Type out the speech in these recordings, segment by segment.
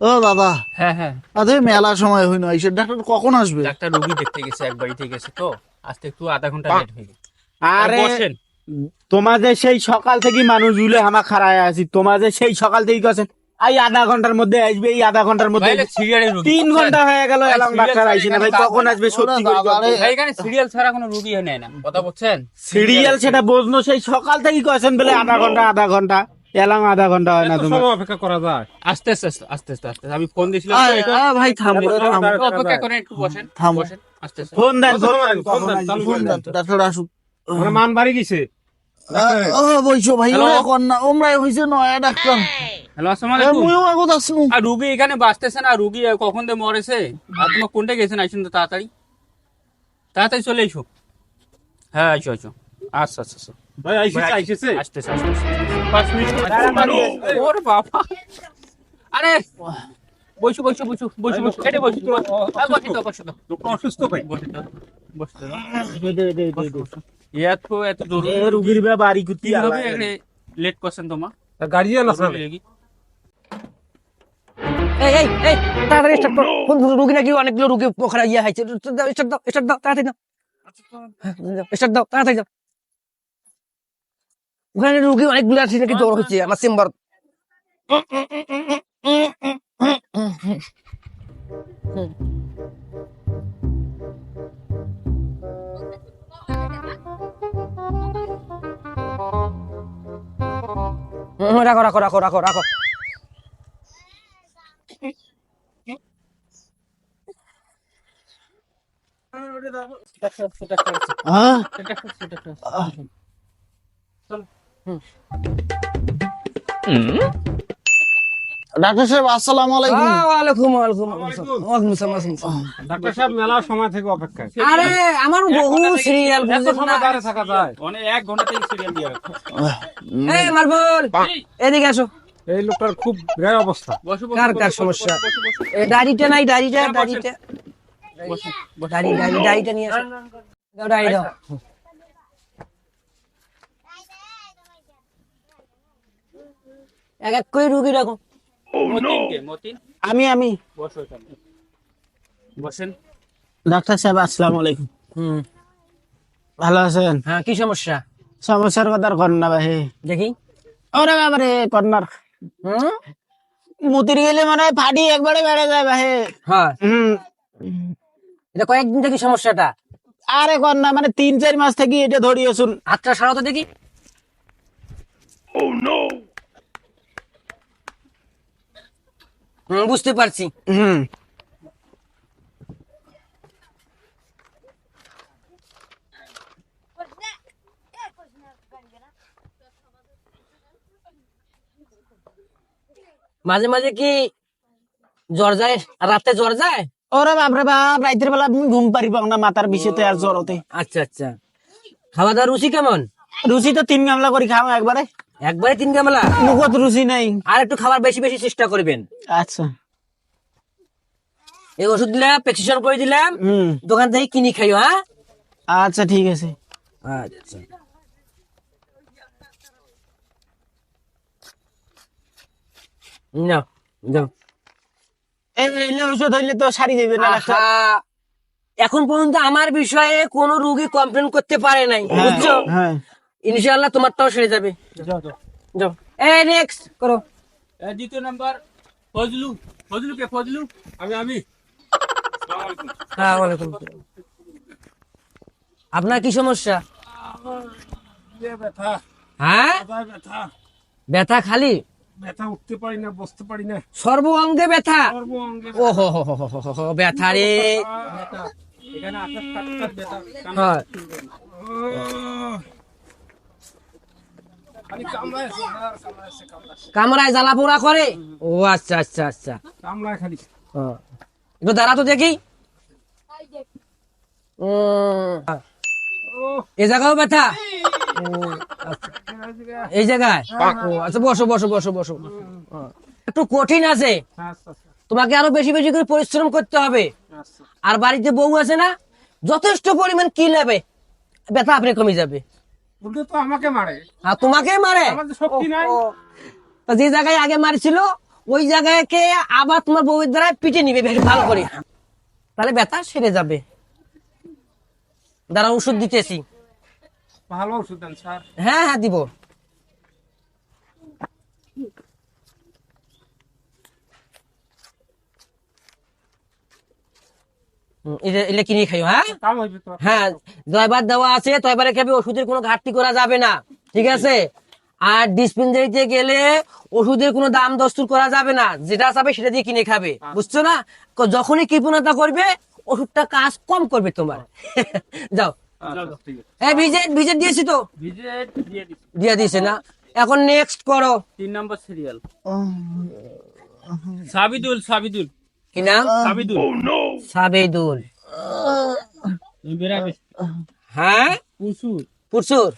ও দাদা, হ্যাঁ হ্যাঁ, আরে মেলা সময় হইল, আইসে ডাক্তার কখন আসবে? ডাক্তার রোগী দেখতে গেছে, এক বাড়িতে গেছে তো, আসতে একটু আধা ঘন্টা লেট হয়ে গেছে। আরে বসেন। তোমাদের সেই সকাল থেকে মানুষ উলে হামা খাড়ায় আছি, তোমাদের সেই সকাল থেকে গেছেন এই আধা ঘন্টার মধ্যে আসবে, এই আধা ঘন্টার মধ্যে আসবে। সিরিয়ালের রোগী 3 ঘন্টা হয়ে গেল এলাম, ডাক্তার আইসি না ভাই, কখন আসবে সত্যি করে দাদা রে। ভাই, এখানে সিরিয়াল ছাড়া কোনো রোগী নেয় না, কথা বলছেন? সিরিয়াল সেটা বুঝনো, সেই সকাল থেকে গেছেন বলে আধা ঘন্টা এলাম, আধা ঘন্টা হয় না তোমার? অপেক্ষা করা যায়? আস্তে আস্তে আস্তে আস্তে আস্তে আস্তে, আমি ফোন দিয়েছিলাম তো, এটা ভাই থামো থামো অপেক্ষা করেন, একটু বসেন থামো। বসেন আস্তে আস্তে। ফোন দেন, ফোন কখন দেন, আসবে? চালু ফোন দেন, ডাক্তার আসুক। আমার মান বাড়ি গেছে। বইছো ভাই, হ্যালো? ওরে কন্যা ওমরাই হইছে নয়া ডাক্তার। হ্যালো, আসসালামু আলাইকুম। মুইও আগত আসনু। আর রুগী এখানে বাঁচতেছে না, রুগী কখন দিয়ে মরেছে, আর তোমার কোনটা গেছেন, আইসুন তো তাড়াতাড়ি তাড়াতাড়ি চলে এসো। হ্যাঁ আইসো আইসো, আচ্ছা আচ্ছা আচ্ছা, ভাই আইসেছে আইসেছে। আসতেছে আসতেছে, 5 মিনিট। ওরে বাবা, আরে বসো বসো বসো বসো বসো, এটা বসো তো, বসো তো বসো তো, লোকটা অসুস্থ ভাই। বসো তো বসো তো। দে। এত দূর এ রুগীর বা বাড়ি কুতি কিভাবে লেট করছেন তোমার? গাড়ি আনছ না? এই এই এই তাড়াতাড়ি স্টার্ট কর, কোন রুগী নাকি অনেকগুলো রুগী পোখরা ইয়ে হয়েছে, স্টার্ট দাও তাড়াতাড়ি দাও, স্টার্ট দাও তাড়াতাড়ি দাও। ওখানে রুগী অনেকগুলো আছে নাকি জ্বর হচ্ছে আমার চেম্বার। রাখো রাখো রাখো রাখো রাখো। হ্যাঁ ডাক্তার সাহেব, আসসালামু আলাইকুম। ওয়ালাইকুম ওয়ালাইকুম ওয়ালাইকুম আসসালাম। ডাক্তার সাহেব মেলা সময় থেকে অপেক্ষা। আরে আমার বহু সিরিয়াল এত সময় দাঁড়িয়ে থাকা যায়? অনেক 1 ঘন্টা থেকে সিরিয়াল দিয়ে রাখো। এই মারবুল এদিকে আসো। এই লোকটার খুব গায়ে অবস্থা। বসো বসো, কার বসো, সমস্যা? বসো, বসো, বসো, এই দাড়িটা নাই, দাড়িটা হ্যাঁ, বসেন। দাড়িটা বসো, বসো। দাড়িটা নিয়ে আসো, দাও দাড়ি দাও। এক এক করে রুগী রাখো। মতিন কে? মতিন, আমি বসো এখানে। বসেন। ডাক্তার সাহেব আসসালামু আলাইকুম। হুম, ভালো আছেন? হ্যাঁ কি সমস্যা সমস্যার কথা আর কর না ভাই। দেখি। ওরে বাবারে কর্নার হুম, মুতির গেলে মানে ফাটি একবারে বেড়ে যায় ভাই। হ্যাঁ হুম। এটা কয়েকদিন থেকে সমস্যাটা। আরে কন্যা মানে 3-4 মাস থেকে এটা ধরিয়েছুন। হাতটা সারাও তো দেখি। বুঝতে পারছি। হুম। মাঝে মাঝে কি জ্বর যায়? আর রাতে জ্বর যায়? ওরে বাপরে বাপ, রাতের বেলা আমি ঘুম পারিব না মাথার বিষেতে আর জ্বরতে। আচ্ছা আচ্ছা, খাওয়া দাওয়ার রুচি কেমন? রুচি তো 3 গামলা করে খাও একবারে, একবারে 3 গামলা? মুখত রুচি নাই। আর একটু খাবার বেশি বেশি চেষ্টা করবেন। আচ্ছা। এই ওষুধ দিলাম, প্রেসক্রিপশন করে দিলাম, হুম। দোকান থেকে কিনি খাইও। হ্যাঁ আচ্ছা ঠিক আছে। আচ্ছা, নাও যাও। এই ওষুধ হইলে তো সারি দেবে না ডাক্তার? আহা, এখন পর্যন্ত আমার বিষয়ে কোন রোগী কমপ্লেন করতে পারে নাই, বুঝছো? হ্যাঁ। ইনশাআল্লাহ তোমারটাও সেরে যাবে। যাও। এই নেক্সট করো। দ্বিতীয় নাম্বার ফজলু। ফজলু কে? ফজলু। আমি হ্যাঁ ওয়ালাইকুম আসসালাম। আপনার কি সমস্যা? ব্যথা, হ্যাঁ ব্যথা, ব্যথা খালি? ব্যথা, উঠতে পারি না, বসতে পারি না, সর্ব অঙ্গে ব্যথা? সর্ব অঙ্গে ও হো হো হো হো হো হো, ব্যথা রে। ব্যথা। এখানে আসার সাথে সাথে ব্যথা। হ্যাঁ, খালি কামড়াইছে, কামড়াইছে, কামড়াইছে, কামড়ায় জ্বালা পোড়া করে? ও আচ্ছা আচ্ছা আচ্ছা। কামড়ায় খালি। হ্যাঁ। একটু দাঁড়া তো দেখি। এই জায়গাও ব্যথা? ও, আচ্ছা। এই জায়গায়? ও আচ্ছা, বসো বসো বসো বসো। হ্যাঁ। একটু কঠিন আছে, আচ্ছা, আচ্ছা, তোমাকে আরো বেশি বেশি করে পরিশ্রম করতে হবে। আচ্ছা। আর বাড়িতে বউ আছে না, যথেষ্ট পরিমাণ কি নেবে, ব্যথা আপনি কমে যাবে। উল্টে তো আমাকে মারে, আর তোমাকে মারে? আমার যে শক্তি নাই। ও, তা যে জায়গায় আগে মারছিল ওই জায়গাকে আবার তোমার বউয়ের দ্বারা পিটে নিবে বেশ ভালো করে, তাহলে ব্যথা সেরে যাবে। দাঁড়া ওষুধ দিতেছি। ভালো ওষুধ দেন স্যার। হ্যাঁ হ্যাঁ দিব। এটা কিনে খাইও। হ্যাঁ কাম হইবে তো। হ্যাঁ, জয়বার দেওয়া আছে, তয়বারে খাবে, ওষুধের কোনো ঘাটতি করা যাবে না, ঠিক আছে? আর ডিসপেন্সারিতে গেলে ওষুধের কোনো দাম দস্তুর করা যাবে না, যেটা চাবে সেটা দিয়ে কিনে খাবে, বুঝছো না? যখনই কৃপণতা করবে ওষুধটা কাজ কম করবে তোমার। যাও। ঠিক আছে। হ্যাঁ, ভিজিট ভিজিট দিয়েছি তো, ভিজিট দিয়ে দিচ্ছি। দিয়ে দিয়েছে না? এখন নেক্সট করো। 3 নম্বর সিরিয়াল। সাবিদুল, সাবিদুল, কি নাম? সাবিদুল। সাবেদুল। তুমি বেরাবে হ্যাঁ, প্রচুর পুরসুর।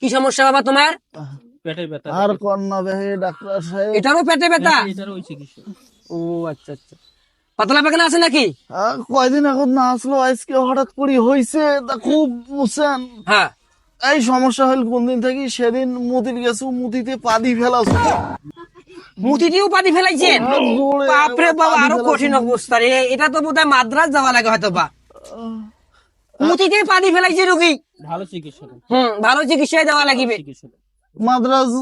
কি সমস্যা বাবা তোমার? পেটে ব্যথা। আর কন্যা দেহে ডাক্তার সাহেব। এটারও পেটে ব্যথা? এটার ওই চিকিৎসা। ও আচ্ছা আচ্ছা। পাতলা পায়খানা আছে নাকি? কয়দিন এখন না আসলো, আজকে হঠাৎ করে হয়েছে, তা খুব বুঝছেন। হ্যাঁ। এই সমস্যা হইল কোন দিন থেকে, সেদিন মুতির গেছে, মুতিতে পাদি ফেলাছে। মুতিটিও পানি ফেলাইছেন? জোরে বাপরে বাবা, পানি আরো ফেলাছে। কঠিন অবস্থা রে। এটা তো বোধহয় মাদ্রাজ যাওয়া লাগে হয়তো বা। মুতিতে পানি ফেলাইছে রোগী। ভালো চিকিৎসা দেন, ভালো চিকিৎসায় দেওয়া লাগিবে। চিকিৎসা দেন। মাদ্রাজ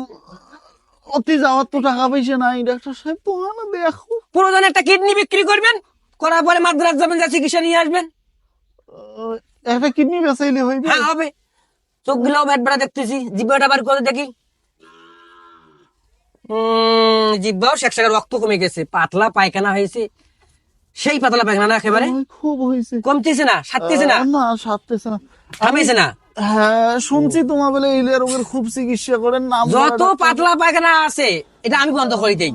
অতি যাওয়ার তো টাকা পয়সা নাই, ডাক্তার সাহেব তো না দেখো। প্রয়োজন একটা কিডনি বিক্রি করবেন, করার পরে মাদ্রাজ যাবেন, যা চিকিৎসা নিয়ে আসবেন। একটা কিডনি বেচাইলে হইবে। হ্যাঁ হবে। চোখ গুলাও ব্যাট বেড়া দেখতেছি, জিব্বাটা বার করে দেখি। জিব্বাও শেকশাকের রক্ত কমে গেছে, পাতলা পায়খানা হয়েছে। সেই পাতলা পায়খানা না একেবারে? ওই খুব হয়েছে। কমতেছে না, সারতেছে না, না সারতেছে না। থামেছে না। হ্যাঁ শুনছি তোমার বলে এই রোগের খুব চিকিৎসা করেন, নাম যত পাতলা পায়খানা আছে এটা আমি বন্ধ করে দেই।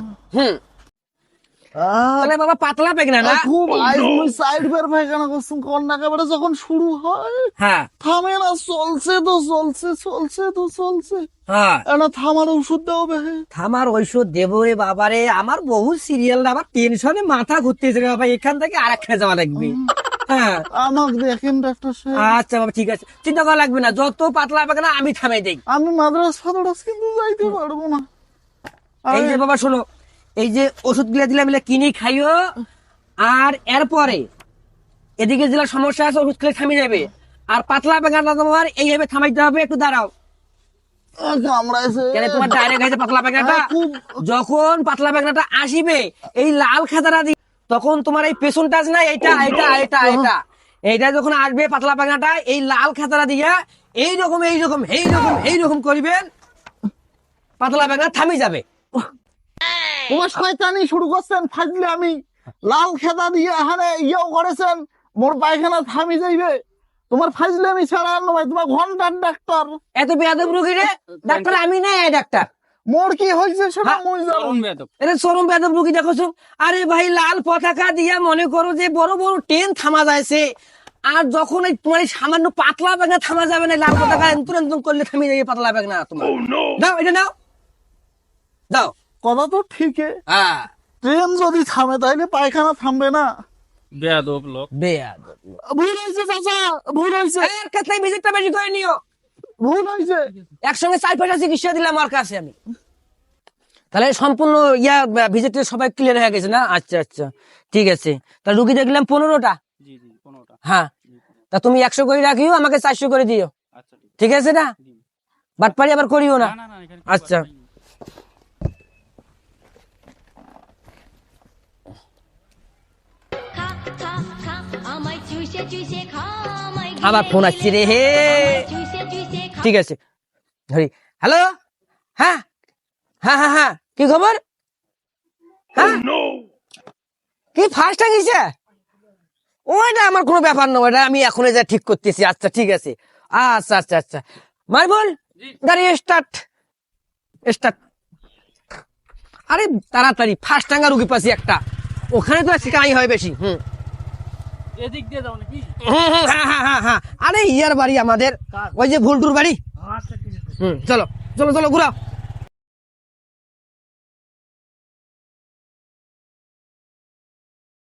তাহলে বাবা পাতলা পায়খানা না? খুব আইস মুই সাইড বের পায়খানা করছুম, কন্যা একেবারে যখন শুরু হয় হ্যাঁ থামে না, চলছে তো চলছে, চলছে তো চলছে। হ্যাঁ। না থামার ওষুধ দাও বেহে। থামার ঔষধ দেবো রে বাবারে, আমার বহু সিরিয়াল, আবার টেনশনে মাথা ঘুরতেছে রে বাবা, এখান থেকে আর একটা যাওয়া লাগবে। হ্যাঁ আমাকে দেখেন ডাক্তার সাহেব, আচ্ছা বাবা ঠিক আছে, চিন্তা করা লাগবে না, যত পাতলা পায়খানা আমি থামাই দেই। আমি মাদ্রাস ফাদ্রাস কিন্তু যাইতে পারবো না। এই যে বাবা শোনো, এই যে ওষুধ গুলা দিলাম এগুলা কিনে খাইও, আর এরপরে এদিকে যেগুলা সমস্যা আছে ওষুধ খেলে থামিয়ে যাবে, আর পাতলা পায়খানা তোমার এইভাবে থামাইতে হবে। একটু দাঁড়াও। কামড়াইছে। কেন তোমার ডাইরেক্ট হয়েছে পাতলা পায়খানাটা? খুব। যখন পাতলা পায়খানাটা আসিবে এই লাল খাতাটা দি, তখন তোমার এই পেছনটা আছে না, এইটা এইটা এইটা এইটা এইটা যখন আসবে পাতলা পায়খানাটা, এই লাল খাতাটা দিয়া এইরকম এইরকম এইরকম এইরকম করিবেন, পাতলা পায়খানা থামি যাবে। তোমার শয়তানি শুরু করছেন, ফাজলে আমি লাল খেতা দিয়ে এখানে ইয়েও করেছেন, মোর পায়খানা থামি যাইবে। তোমার ফাজলে আমি ছাড়া আর নয়, তোমার ঘন্টার ডাক্তার। এত বেয়াদব রোগী রে, ডাক্তার আমি না, এই ডাক্তার। মোর কি হয়েছে সেটা মই জানো। চরম বেয়াদব। এটা চরম বেয়াদব রোগী দেখছো। আরে ভাই, লাল পতাকা দিয়া মনে করো যে বড় বড় ট্রেন থামা যায়ছে, আর যখন এই তোমার এই সামান্য পাতলা পায়খানা থামা যাবে না, লাল পতাকা এন্তন এন্তন করলে থামি যাবে পাতলা পায়খানা তোমার। দাও এটা নাও, দাও। কথা তো ঠিকই, হ্যাঁ ট্রেন যদি থামে তাইলে পায়খানা থামবে না। বেয়াদব লোক। বেয়াদব। ভুল হয়েছে চাচা, ভুল হয়েছে, এর ক্ষেত্রে ভিজিটটা বেশি করে নিও। ভুল হয়েছে। একসঙ্গে 4-5টা চিকিৎসা দিলাম আমার কাছে আমি। তাহলে সম্পূর্ণ ভিজিটে সবাই ক্লিয়ার হয়ে গেছে না? আচ্ছা আচ্ছা ঠিক আছে। তাহলে রুগী দেখলাম 15টা। জি জি 15টা। হ্যাঁ, তা তুমি 100 করে রাখিও, আমাকে 400 করে দিও, আচ্ছা ঠিক ঠিক আছে না? বাটপারি আবার করিও না। না না না এখানে আচ্ছা। খা খা খা আমায় চুষে চুষে খা আমায় আবার ফোন আসছে রে হে। চুষে চুষে খা ঠিক আছে ধরি। হ্যালো, হ্যাঁ হ্যাঁ হ্যাঁ হ্যাঁ, কি খবর? হ্যাঁ কি ফার্স্ট গেছে? ওইটা আমার কোনো ব্যাপার না, ওইটা আমি এখনই যা ঠিক করতেছি। আচ্ছা ঠিক আছে, আচ্ছা আচ্ছা আচ্ছা। মারবুল, গাড়ি স্টার্ট স্টার্ট। আরে তাড়াতাড়ি, ফার্স্ট টাঙ্গা রুগী পাচ্ছি একটা, ওখানে তো শিকাই হয় বেশি। এদিক দিয়ে যাও নাকি? হ্যাঁ হ্যাঁ হ্যাঁ হ্যাঁ। আরে ইয়ার বাড়ি আমাদের, ওই যে ভুলটুর বাড়ি। আচ্ছা ঠিক আছে। চলো চলো চলো ঘুরাও।